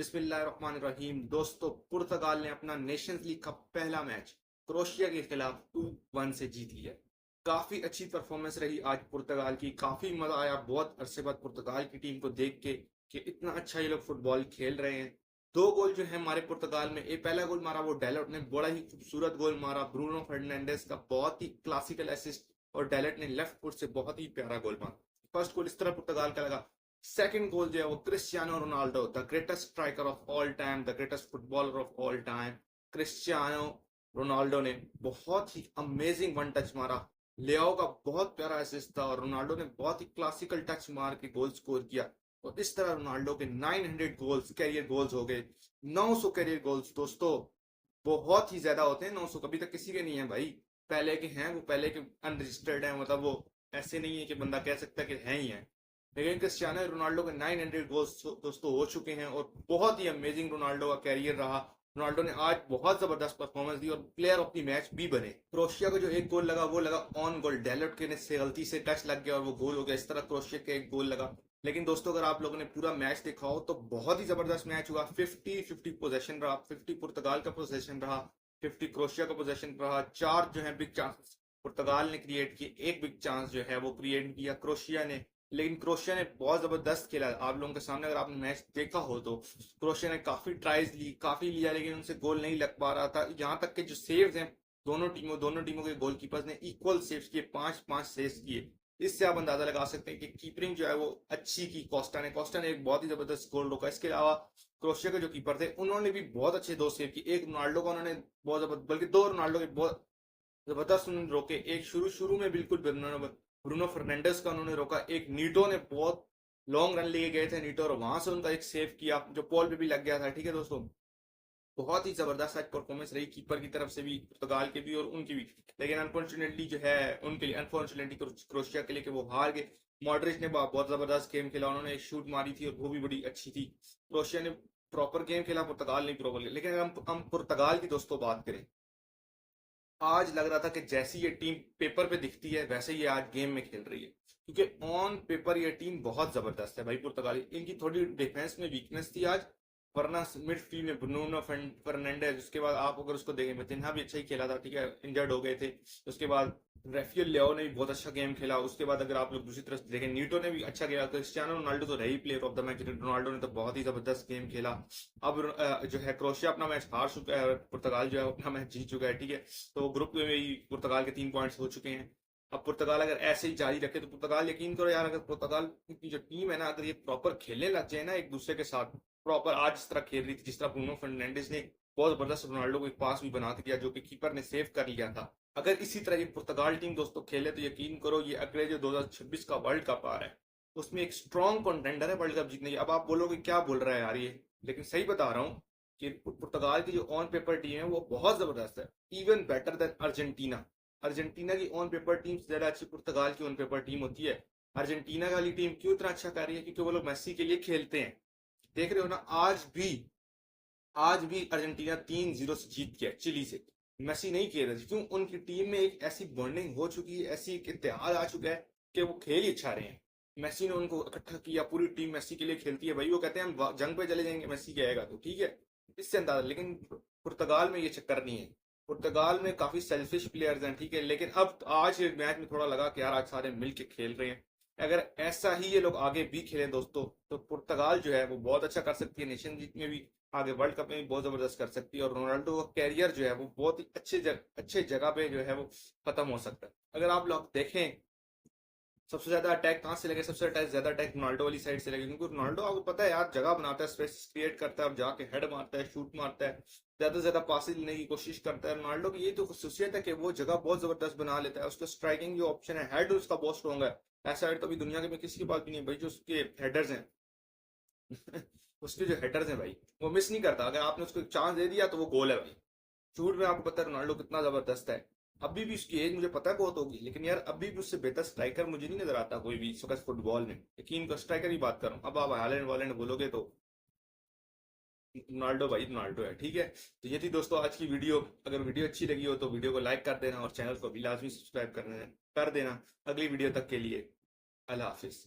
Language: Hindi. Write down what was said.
बिस्मिल्लाहिर्रहमानिर्रहीम। दोस्तों, पुर्तगाल ने अपना नेशंस लीग का पहला मैच क्रोएशिया के खिलाफ 2-1 से जीत लिया। काफी अच्छी परफॉर्मेंस रही आज पुर्तगाल की। काफी मजा आया बहुत अरसे बाद पुर्तगाल की टीम को देख के कि इतना अच्छा ये लोग फुटबॉल खेल रहे हैं। दो गोल जो है हमारे पुर्तगाल में, एक पहला गोल मारा वो डेलट ने, बड़ा ही खूबसूरत गोल मारा। ब्रूनो फर्नांडिस का बहुत ही क्लासिकल असिस्ट और डेलट ने लेफ्ट फुट से बहुत ही प्यारा गोल मारा। फर्स्ट गोल इस तरह पुर्तगाल का लगा। सेकंड गोल जो है वो Cristiano Ronaldo, the greatest striker of all time, the greatest footballer of all time, Cristiano Ronaldo ने बहुत ही अमेजिंग वन टच मारा। लियाओ का बहुत प्यारा असिस्ट था और रोनाल्डो ने बहुत ही क्लासिकल टच मार के गोल स्कोर किया। और इस तरह रोनाल्डो के 900 गोल्स कैरियर गोल्स हो गए। 900 कैरियर गोल्स दोस्तों बहुत ही ज्यादा होते हैं। 900 कभी तक किसी के नहीं है भाई। पहले के हैं वो, पहले के अनरजिस्टर्ड है, मतलब वो ऐसे नहीं है कि बंदा कह सकता कि है ही है। लेकिन क्रिस्टियानो रोनाल्डो के 900 गोल्स दोस्तों हो चुके हैं और बहुत ही अमेजिंग रोनाल्डो का कैरियर रहा। रोनाल्डो ने आज बहुत जबरदस्त परफॉर्मेंस दी और प्लेयर ऑफ द मैच भी बने। क्रोएशिया को जो एक गोल लगा वो लगा ऑन गोल, डेलट के से गलती से टच लग गया और वो गोल हो गया। इस तरह क्रोएशिया का एक गोल लगा। लेकिन दोस्तों अगर आप लोगों ने पूरा मैच देखा हो तो बहुत ही जबरदस्त मैच हुआ। 50-50 पोजेशन रहा। 50 पुर्तगाल का पोजेशन रहा, 50 क्रोएशिया का पोजेशन रहा। चार जो है बिग चांस पुर्तगाल ने क्रिएट किए, एक बिग चांस जो है वो क्रिएट किया क्रोएशिया ने। लेकिन क्रोएशिया ने बहुत जबरदस्त खेला। आप लोगों के सामने अगर आपने मैच देखा हो तो क्रोएशिया ने काफी ट्राइज ली, काफी लिया, लेकिन उनसे गोल नहीं लग पा रहा था। यहाँ तक के जो सेव्स हैं दोनों टीमों के गोलकीपर्स ने इक्वल सेव्स किए, 5-5 सेव्स किए। इससे आप अंदाजा लगा सकते हैं कि कीपरिंग जो है वो अच्छी की कोस्टा ने एक बहुत ही जबरदस्त गोल रोका। इसके अलावा क्रोएशिया के जो कीपर थे उन्होंने भी बहुत अच्छे दो सेव किए। एक रोनाल्डो का उन्होंने बहुत जबरदस्त, बल्कि दो रोनाल्डो के बहुत जबरदस्त उन्होंने रोके। एक शुरू शुरू में बिल्कुल ब्रूनो फर्नांडिस का उन्होंने रोका। एक नीटो ने बहुत लॉन्ग रन लिए गए थे नीटो और वहां से उनका एक सेव किया जो पॉल पे भी लग गया था। ठीक है दोस्तों, बहुत ही जबरदस्त आज परफॉर्मेंस रही कीपर की तरफ से भी, पुर्तगाल के भी और उनकी भी। लेकिन अनफॉर्चुनेटली जो है उनके लिए, अनफॉर्चुनेटली क्रोएशिया के लिए कि वो हार गए। मॉडरिच ने बहुत जबरदस्त गेम खेला, उन्होंने एक शूट मारी थी और वो भी बड़ी अच्छी थी। क्रोएशिया ने प्रॉपर गेम खेला, पुर्तगाल ने प्रॉपर खेला। लेकिन अगर हम पुर्तगाल की दोस्तों बात करें, आज लग रहा था कि जैसी ये टीम पेपर पे दिखती है वैसे ये आज गेम में खेल रही है, क्योंकि ऑन पेपर ये टीम बहुत जबरदस्त है भाई पुर्तगाली। इनकी थोड़ी डिफेंस में वीकनेस थी आज, वरना मिडफील्ड में ब्रूनो फर्नांडेज, उसके बाद आप अगर उसको देखें मतिन्हा भी अच्छा ही खेला था, ठीक है, इंजर्ड हो गए थे। उसके बाद रेफियल लियाओ ने भी बहुत अच्छा गेम खेला। उसके बाद अगर आप लोग दूसरी तरफ देखें, नीटो ने भी अच्छा खेला। क्रिस्टियानो रोनाल्डो तो रही player of the match, Ronaldo ने तो बहुत ही जबरदस्त गेम खेला। अब जो है क्रोएशिया अपना मैच हार चुका है और पुर्तगाल जो है अपना मैच जीत चुका है। ठीक है, तो ग्रुप में ही पुर्तगाल के 3 पॉइंट्स हो चुके हैं। अब पुर्तगाल अगर ऐसे ही जारी रखे तो पुर्तगाल, यकीन करो यार, अगर पुर्तगाल की जो टीम है ना, अगर ये प्रॉपर खेलने लग जाए ना एक दूसरे के साथ, प्रॉपर आज जिस तरह खेल रही थी, जिस तरह ब्रूनो फर्नांडिस ने बहुत जबरदस्त रोनाल्डो को एक पास भी बना दिया जो कि कीपर ने सेव कर लिया था। अगर इसी तरह ये पुर्तगाल टीम दोस्तों खेले तो यकीन करो ये अगले जो 2026 का वर्ल्ड कप आ रहा है उसमें एक स्ट्रॉन्ग कंटेंडर है वर्ल्ड कप जीतने की। अब आप बोलोगे क्या बोल रहा है यार ये, लेकिन सही बता रहा हूँ कि पुर्तगाल की जो ऑन पेपर टीम है वो बहुत जबरदस्त है, even better than Argentina. Argentina की ऑन पेपर टीम से ज्यादा अच्छी पुर्तगाल की ऑन पेपर टीम होती है। अर्जेंटीना वाली टीम क्यों इतना अच्छा कर रही है? क्योंकि वो लोग मेसी के लिए खेलते हैं। देख रहे हो ना, आज भी अर्जेंटीना 3-0 से जीत गया चिली से। मेसी नहीं खेल रहे, क्यों? उनकी टीम में एक ऐसी बॉन्डिंग हो चुकी है, ऐसी एक इत्तेहाद आ चुका है कि वो खेल ही अच्छा रहे हैं। मेसी ने उनको इकट्ठा किया, पूरी टीम मेसी के लिए खेलती है भाई। वो कहते हैं हम जंग पे चले जाएंगे मेसी गएगा तो, ठीक है, इससे अंदाजा। लेकिन पुर्तगाल में ये चक्कर नहीं है। पुर्तगाल में काफी सेल्फिश प्लेयर्स हैं, ठीक है, लेकिन अब आज मैच में थोड़ा लगा कि यार आज सारे मिलके खेल रहे हैं। अगर ऐसा ही ये लोग आगे भी खेले दोस्तों तो पुर्तगाल जो है वो बहुत अच्छा कर सकती है, नेशन लीग में भी, आगे वर्ल्ड कप में भी बहुत जबरदस्त कर सकती है। और रोनाल्डो का कैरियर जो है वो बहुत ही अच्छे जगह पे जो है वो खत्म हो सकता है। अगर आप लोग देखें सबसे ज्यादा अटैक कहाँ से लगे, सबसे ज्यादा अटैक रोनाल्डो वाली साइड से लगे, क्योंकि रोनाल्डो आपको पता है यार जगह बनाता है, स्पेस क्रिएट करता है, अब जाके हेड मारता है, शूट मारता है, ज्यादा से ज्यादा पासेज लेने की कोशिश करता है। रोनाल्डो की ये तो खसूसियत है कि वो जगह बहुत जबरदस्त बना लेता है। उसका स्ट्राइकिंग जो ऑप्शन है, हेड उसका बहुत स्ट्रॉन्ग है। ऐसा हेड तो अभी दुनिया के में किसी के पास भी नहीं है भाई, जो उसके हेडर्स हैं उसके जो हेडर्स हैं भाई वो मिस नहीं करता। अगर आपने उसको चांस दे दिया तो वो गोल है भाई। शूट में आपको पता है रोनाल्डो कितना जबरदस्त है। अभी भी उसकी एज मुझे पता है बहुत होगी, लेकिन यार अभी भी उससे बेहतर स्ट्राइकर मुझे नहीं नजर आता कोई भी इस वक्त फुटबॉल में। यकीन कर, स्ट्राइकर की बात कर रहा हूँ। अब आप हालैंड वालैंड बोलोगे तो रोनाल्डो भाई रोनाल्डो है, ठीक है। तो ये थी दोस्तों आज की वीडियो। अगर वीडियो अच्छी लगी हो तो वीडियो को लाइक कर देना और चैनल को भी लाजमी सब्सक्राइब कर देना। अगली वीडियो तक के लिए अल्लाह हाफिज।